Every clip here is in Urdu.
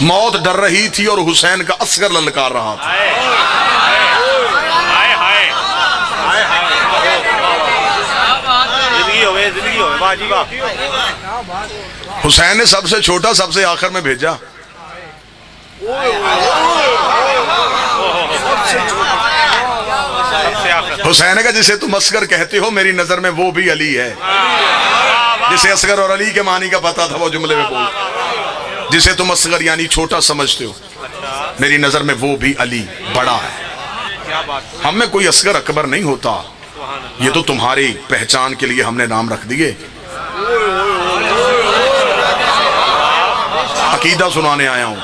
موت ڈر رہی تھی اور حسین کا اصغر للکار رہا تھا. زندگی ہوئے واہ جی واہ. حسین نے سب سے چھوٹا سب سے آخر میں بھیجا. حسین کا جسے تم اصغر کہتے ہو میری نظر میں وہ بھی علی ہے. جسے اصغر اور علی کے معنی کا پتا تھا وہ جملے میں بول. جسے تم اصغر یعنی چھوٹا سمجھتے ہو میری نظر میں وہ بھی علی بڑا ہے. ہم میں کوئی اصغر اکبر نہیں ہوتا. یہ تو تمہاری پہچان کے لیے ہم نے نام رکھ دیے. عقیدہ سنانے آیا ہوں,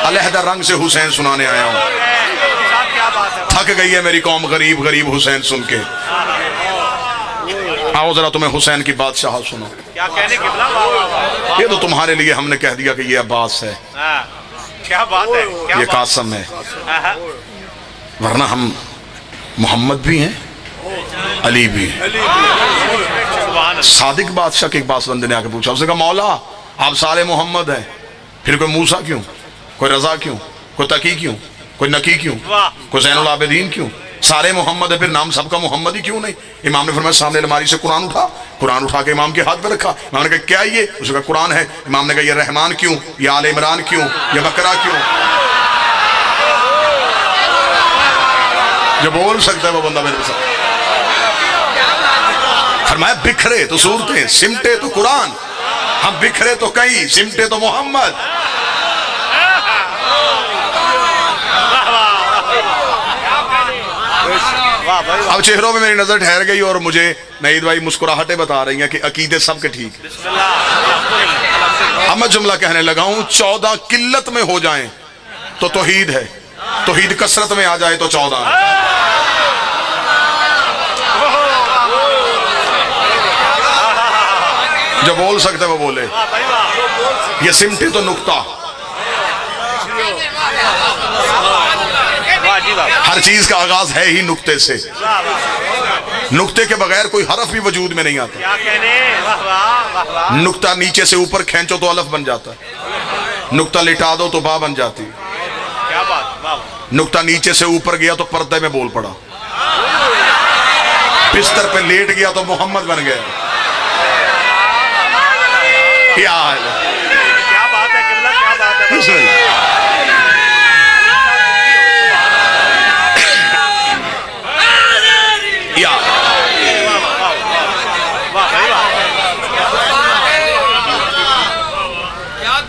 علیحدہ رنگ سے حسین سنانے آیا ہوں. تھک گئی ہے میری قوم غریب غریب حسین سن کے. آؤ ذرا تمہیں حسین کی بادشاہ سنو. یہ تو تمہارے لیے ہم نے کہہ دیا کہ یہ عباس ہے, کیا بات ہے, یہ قاسم ہے, ورنہ ہم محمد بھی ہیں علی بھی ہیں. صادق بادشاہ کے ایک باس بندے نے آ کے پوچھا, اس نے کہا مولا آپ سارے محمد ہیں, پھر کوئی موسیٰ کیوں, کوئی رضا کیوں, کوئی تقی کیوں, کوئی نقی کیوں, کوئی زین العابدین کیوں؟ سارے محمد ہے, پھر نام سب کا محمد ہی کیوں نہیں؟ امام نے فرمایا سامنے الماری سے قرآن اٹھا کے امام کے ہاتھ پہ رکھا. امام نے کہا کیا یہ؟ اس نے کہا قرآن ہے. امام نے کہا یہ رحمان کیوں, یہ آل عمران کیوں, یہ بقرہ کیوں؟ جو بول سکتا ہے وہ بندہ میرے ساتھ. فرمایا بکھرے تو صورتیں, سمٹے تو قرآن, ہم بکھرے تو کئی, سمٹے تو محمد. اب چہروں میں میری نظر ٹھہر گئی اور مجھے نعید بھائی مسکراہٹیں بتا رہی ہیں کہ عقیدے سب کے ٹھیک. اب میں جملہ کہنے لگا ہوں, 14 قلت میں ہو جائیں تو توحید ہے, توحید کثرت میں آ جائے تو 14 ہے. جو بول سکتے وہ بولے. یہ سمٹے تو نقطہ, ہر چیز کا آغاز ہے ہی نقطے سے. نقطے کے بغیر کوئی حرف بھی وجود میں نہیں آتا. نقطہ نیچے سے اوپر کھینچو تو الف بن جاتا ہے, نقطہ لٹا دو تو با بن جاتی ہے, نقطہ نیچے سے اوپر گیا تو پردے میں بول پڑا, بستر پہ لیٹ گیا تو محمد بن گیا. کیا بات ہے, بسم اللہ.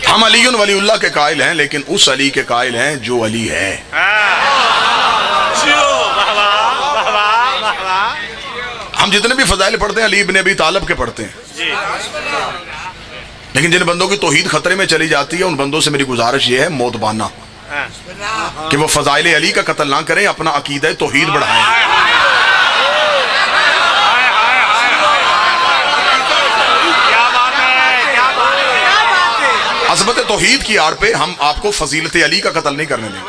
ہم علی ولی اللہ کے قائل ہیں, لیکن اس علی کے قائل ہیں جو علی ہے. ہم جتنے بھی فضائل پڑھتے ہیں علی ابن ابی طالب کے پڑھتے ہیں, لیکن جن بندوں کی توحید خطرے میں چلی جاتی ہے ان بندوں سے میری گزارش یہ ہے موتبانہ کہ وہ فضائل علی کا قتل نہ کریں, اپنا عقیدہ توحید بڑھائیں. عظمت توحید کی آڑ پہ ہم آپ کو فضیلت علی کا قتل نہیں کرنے دیں.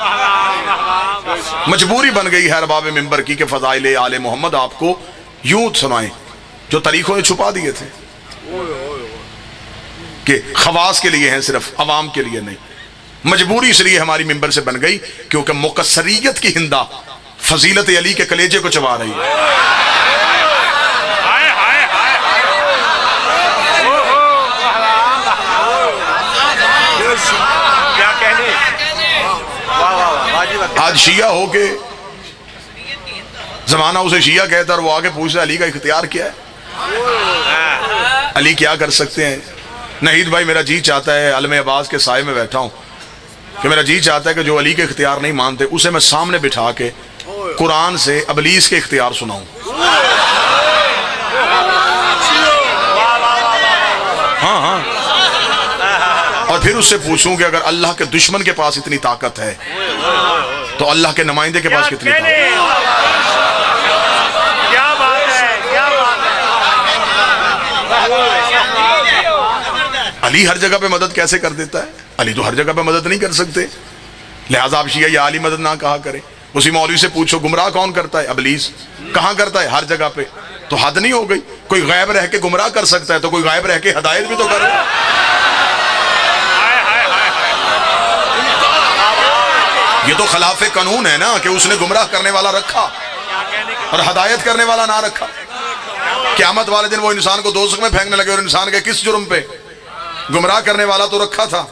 مجبوری بن گئی ہے ارباب منبر کی کہ فضائل آل محمد آپ کو یوں سنائیں جو طریقوں نے چھپا دیے تھے کہ خواص کے لیے ہیں, صرف عوام کے لیے نہیں. مجبوری اس لیے ہماری منبر سے بن گئی کیونکہ مقصریت کی ہندا فضیلت علی کے کلیجے کو چبا رہی ہے. آج شیعہ ہو کے زمانہ اسے شیعہ کہتا ہے اور وہ آگے پوچھتا ہے علی کا اختیار کیا ہے, علی کیا کر سکتے ہیں. نعید بھائی میرا جی چاہتا ہے, علم عباس کے سائے میں بیٹھا ہوں, کہ میرا جی چاہتا ہے کہ جو علی کے اختیار نہیں مانتے اسے میں سامنے بٹھا کے قرآن سے ابلیس کے اختیار سناؤں. ہاں ہاں, اور پھر اس سے پوچھوں کہ اگر اللہ کے دشمن کے پاس اتنی طاقت ہے تو اللہ کے نمائندے کے پاس کتنی طاقت ہے. علی ہر جگہ پہ مدد کیسے کر دیتا ہے؟ علی تو ہر جگہ پہ مدد نہیں کر سکتے, لہٰذا آپ شیعہ یا علی مدد نہ کہا کریں. اسی مولوی سے پوچھو گمراہ کون کرتا ہے؟ ابلیس. کہاں کرتا ہے؟ ہر جگہ پہ. تو حد نہیں ہو گئی؟ کوئی غائب رہ کے گمراہ کر سکتا ہے تو کوئی غائب رہ کے ہدایت بھی تو کرے. تو خلاف قانون ہے نا کہ اس نے گمراہ کرنے والا رکھا اور ہدایت کرنے والا نہ رکھا. قیامت والے دن وہ انسان کو دوزخ میں پھینکنے لگے اور انسان کے کس جرم پہ؟ گمراہ کرنے والا تو رکھا تھا,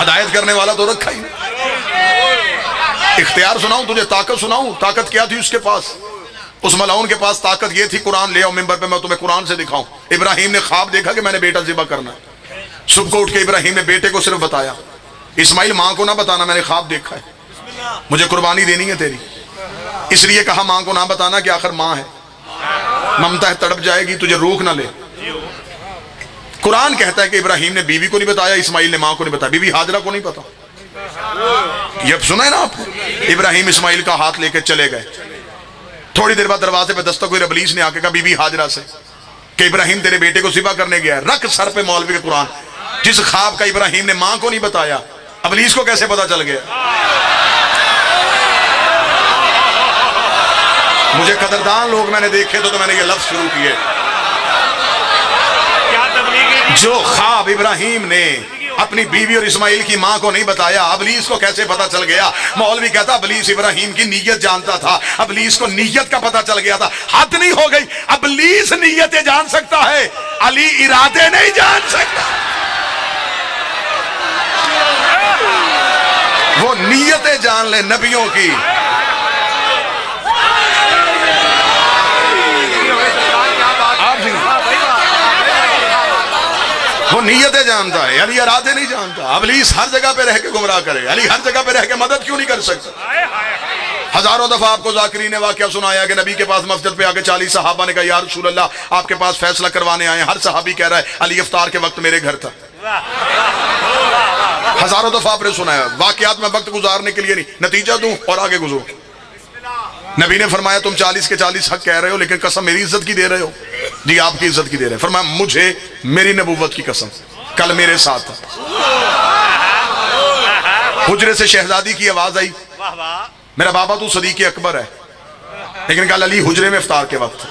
ہدایت کرنے والا تو رکھا ہی نہیں. اختیار سناؤں تجھے, طاقت سناؤں, طاقت کیا تھی اس کے پاس؟ اس ملعون کے پاس طاقت یہ تھی, قرآن لے آؤ ممبر پہ میں تمہیں قرآن سے دکھاؤں. ابراہیم نے خواب دیکھا کہ میں نے بیٹا ذبح کرنا ہے. صبح کو اٹھ کے ابراہیم نے بیٹے کو صرف بتایا, اسماعیل ماں کو نہ بتانا, میں نے خواب دیکھا ہے, مجھے قربانی دینی ہے تیری. اس لیے کہا ماں کو نہ بتانا کہ آخر ماں ہے, ممتا ہے, تڑپ جائے گی, تجھے روک نہ لے. قرآن کہتا ہے کہ ابراہیم نے بیوی کو نہیں بتایا, اسماعیل نے ماں کو نہیں بتایا, بیوی ہاجرہ کو نہیں پتا. یہ اب سنا ہے نا آپ؟ ابراہیم اسماعیل کا ہاتھ لے کے چلے گئے. تھوڑی دیر بعد دروازے پہ دستک ہوئی, ابلیس نے آ کے کہا بی بی ہاجرہ سے کہ ابراہیم تیرے بیٹے کو ذبح کرنے گیا ہے. رکھ سر پہ مولوی کے قرآن. جس خواب کا ابراہیم نے ماں کو نہیں بتایا, ابلیس کو کیسے پتا چل گیا؟ مجھے قدردان لوگ میں نے دیکھے تو میں نے یہ لفظ شروع کیے. جو خواب ابراہیم نے اپنی بیوی اور اسماعیل کی ماں کو نہیں بتایا, ابلیس کو کیسے پتا چل گیا؟ مولوی کہتا ابلیس ابراہیم کی نیت جانتا تھا, ابلیس کو نیت کا پتا چل گیا تھا. حد نہیں ہو گئی؟ ابلیس نیتیں جان سکتا ہے, علی ارادے نہیں جان سکتا. وہ نیتیں جان لے نبیوں کی. وہ نیتیں جانتا ہے, علی ارادے نہیں جانتا. ابلیس ہر جگہ پہ رہ کے گمراہ کرے, علی ہر جگہ پہ رہ کے مدد کیوں نہیں کر سکتا؟ ہزاروں دفعہ آپ کو ذاکرین نے واقعہ سنایا کہ نبی کے پاس مسجد پہ آ کے 40 صحابہ نے کہا یا رسول اللہ آپ کے پاس فیصلہ کروانے آئے ہیں. ہر صحابی کہہ رہا ہے علی افطار کے وقت میرے گھر تھا. ہزاروں دفعہ آپ نے سنایا. واقعات میں وقت گزارنے کے لیے نہیں, نتیجہ دوں اور آگے گزرو. نبی نے فرمایا تم 40 کے 40 حق کہہ رہے ہو, لیکن قسم میری عزت کی دے رہے ہو؟ جی آپ کی عزت کی دے رہے ہیں. فرمایا مجھے میری نبوت کی قسم, کل میرے ساتھ تھا. حجرے سے شہزادی کی آواز آئی, میرا بابا تو صدیق اکبر ہے, لیکن کل علی حجرے میں افطار کے وقت.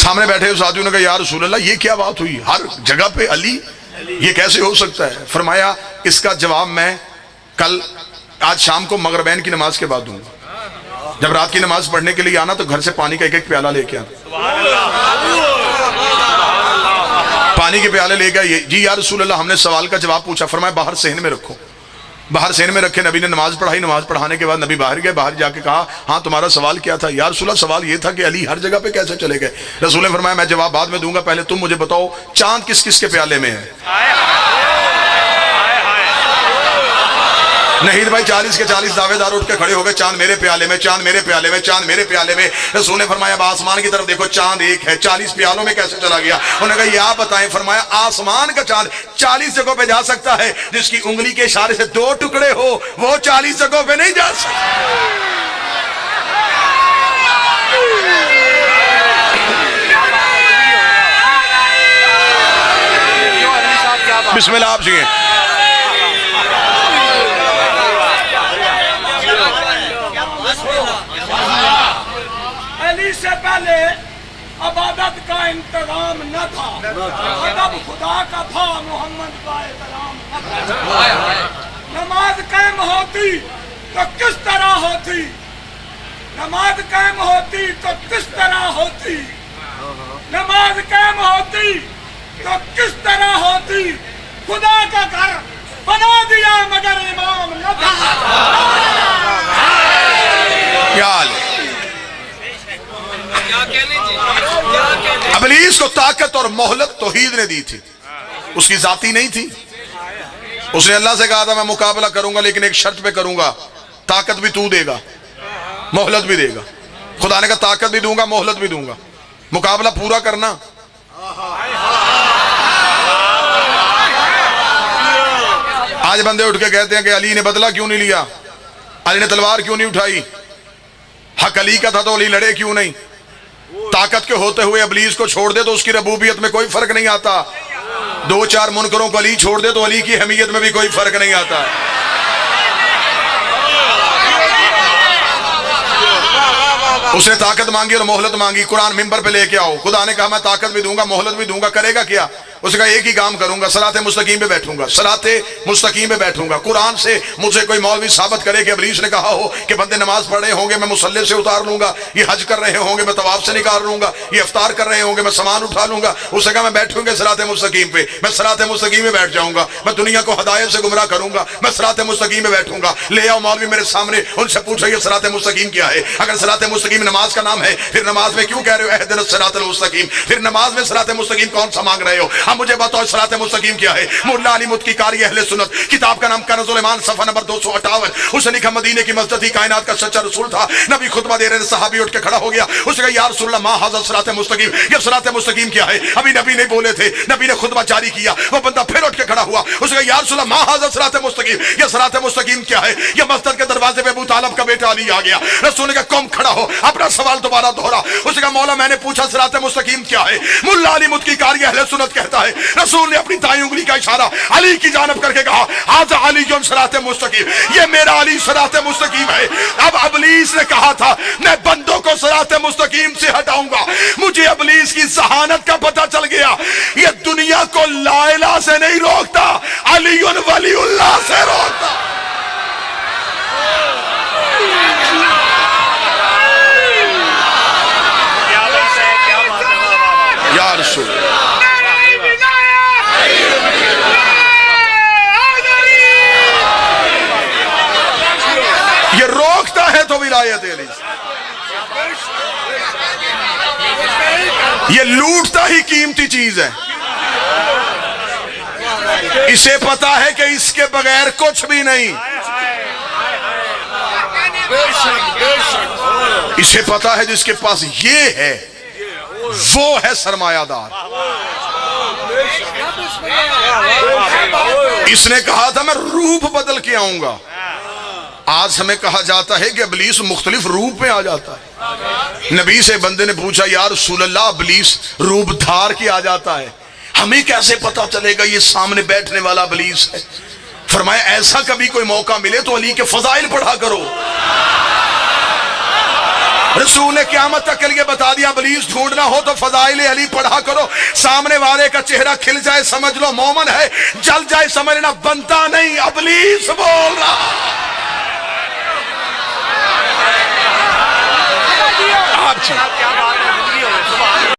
سامنے بیٹھے ہوئے ساتھیوں نے کہا یا رسول اللہ یہ کیا بات ہوئی, ہر جگہ پہ علی, یہ کیسے ہو سکتا ہے؟ فرمایا اس کا جواب میں کل آج شام کو مغربین کی نماز کے بعد دوں گا. جب رات کی نماز پڑھنے کے لیے آنا تو گھر سے پانی کا ایک ایک پیالہ لے کے آنا. پانی کے پیالے لے گئے. جی یا رسول اللہ ہم نے سوال کا جواب پوچھا. فرمایا باہر صحن میں رکھو. باہر صحن میں رکھے. نبی نے نماز پڑھائی. نماز پڑھانے کے بعد نبی باہر گئے. باہر جا کے کہا ہاں تمہارا سوال کیا تھا؟ یا رسول اللہ سوال یہ تھا کہ علی ہر جگہ پہ کیسے چلے گئے؟ رسول نے فرمایا میں جواب بعد میں دوں گا, پہلے تم مجھے بتاؤ چاند کس کس کے پیالے میں ہے؟ نہید بھائی 40 کے 40 دعوے دار اٹھ کے کھڑے ہو گئے, چاند میرے پیالے میں, چاند میرے پیالے میں, چاند میرے پیالے میں. رسول نے فرمایا اب آسمان کی طرف دیکھو, چاند ایک ہے, 40 پیالوں میں کیسے چلا گیا؟ انہوں نے کہا یہ آپ بتائیں. فرمایا آسمان کا چاند 40 جگہوں پہ جا سکتا ہے, جس کی انگلی کے اشارے سے 2 ٹکڑے ہو وہ 40 جگہوں پہ نہیں جا سکتا. بسم اللہ آپ جی. علی سے پہلے عبادت کا انتظام نہ تھا, ادب خدا کا تھا, محمد کا احترام نہ تھا. نماز قائم ہوتی تو کس طرح ہوتی, نماز قائم ہوتی تو کس طرح ہوتی, نماز قائم ہوتی تو کس طرح ہوتی. خدا کا گھر بنا دیا مگر امام نہ تھا. ابلیس کو طاقت اور مہلت توحید نے دی تھی, اس کی ذاتی نہیں تھی. اس نے اللہ سے کہا تھا میں مقابلہ کروں گا لیکن ایک شرط پہ کروں گا, طاقت بھی تو دے گا مہلت بھی دے گا. خدا نے کہا طاقت بھی دوں گا مہلت بھی دوں گا, مقابلہ پورا کرنا. آج بندے اٹھ کے کہتے ہیں کہ علی نے بدلہ کیوں نہیں لیا, علی نے تلوار کیوں نہیں اٹھائی, حق علی کا تھا تو علی لڑے کیوں نہیں. طاقت کے ہوتے ہوئے ابلیس کو چھوڑ دے تو اس کی ربوبیت میں کوئی فرق نہیں آتا. 2-4 منکروں کو علی چھوڑ دے تو علی کی حمیت میں بھی کوئی فرق نہیں آتا. اس نے طاقت مانگی اور مہلت مانگی. قرآن ممبر پہ لے کے آؤ. خدا نے کہا میں طاقت بھی دوں گا مہلت بھی دوں گا. کرے گا کیا؟ اس نے کہا ایک ہی کام کروں گا, صراط مستقیم پہ بیٹھوں گا, صراط مستقیم پہ بیٹھوں گا. قرآن سے مجھے کوئی مولوی ثابت کرے کہ ابلیس نے کہا ہو کہ بندے نماز پڑھ رہے ہوں گے میں مصلی سے اتار لوں گا, یہ حج کر رہے ہوں گے میں طواف سے نکال لوں گا, یہ افطار کر رہے ہوں گے میں سامان اٹھا لوں گا. اس نے کہا میں بیٹھوں گا صراط مستقیم پہ, میں صراط مستقیم پہ بیٹھ جاؤں گا, میں دنیا کو ہدایت سے گمراہ کروں گا, میں صراط مستقیم پہ بیٹھوں گا. لے آؤ مولوی میرے سامنے, ان سے پوچھو یہ صراط مستقیم کیا ہے؟ اگر صراط مستقیم نماز کا نام ہے پھر نماز میں کیوں کہہ رہے ہو اہدنا الصراط المستقیم؟ پھر نماز میں صراط مستقیم کون سا مانگ رہے ہو؟ ہم مجھے بتاؤ صراط مستقیم کیا ہے؟ مولا علی مدکی قاری اہل سنت, کتاب کا نام کنز الایمان, صفحہ نمبر 258. اس نے لکھا مدینے کی مسجد ہی کائنات کا سچا رسول تھا. نبی خطبہ دے رہے تھے, صحابی اٹھ کے کھڑا ہو گیا. اس نے کہا یا رسول اللہ ما ھذا صراط مستقیم, یہ صراط مستقیم کیا ہے؟ ابھی نبی نہیں بولے تھے, نبی نے خطبہ جاری کیا. وہ بندہ پھر اٹھ کے کھڑا ہوا. اس نے کہا یا رسول اللہ ما ھذا صراط مستقیم, یہ صراط مستقیم کیا ہے؟ یہ مسجد کے دروازے پہ ابو طالب کا بیٹا علی آ گیا. رسول نے کہا قوم کھڑا ہو, اپنا سوال دوبارہ دوہرا. اس نے کہا مولا میں نے پوچھا صراط مستقیم کیا ہے؟ مولا علی مدکی قاری اہل سنت کہتا ہے. رسول نے اپنی دائیں انگلی کا اشارہ علی کی جانب کر کے کہا ھذا علی صراط مستقیم, یہ میرا علی صراط مستقیم ہے. اب ابلیس نے کہا تھا میں بندوں کو صراط مستقیم سے ہٹاؤں گا. مجھے ابلیس کی ذہانت کا پتہ چل گیا, یہ دنیا کو لا الہ سے نہیں روکتا, علی ولی اللہ سے روکتا. کیا بات ہے, کیا بات ہے, واہ واہ واہ. یا رسول یہ روکتا ہے تو ولایت علی, یہ لوٹتا ہی قیمتی چیز ہے. اسے پتا ہے کہ اس کے بغیر کچھ بھی نہیں. اسے پتا ہے جس کے پاس یہ ہے وہ ہے سرمایہ دار. اس نے کہا تھا میں روپ بدل کے آؤں گا. آج ہمیں کہا جاتا ہے کہ ابلیس مختلف روپ میں آ جاتا ہے. نبی سے بندے نے پوچھا یا رسول اللہ ابلیس روپ دھار کے آ جاتا ہے, ہمیں کیسے پتا چلے گا یہ سامنے بیٹھنے والا ابلیس ہے؟ فرمایا ایسا کبھی کوئی موقع ملے تو علی کے فضائل پڑھا کرو. رسول نے قیامت تک کے لیے بتا دیا ابلیس ڈھونڈنا ہو تو فضائل علی پڑھا کرو. سامنے والے کا چہرہ کھل جائے سمجھ لو مومن ہے, جل جائے سمجھنا بنتا نہیں ابلیس بول رہا.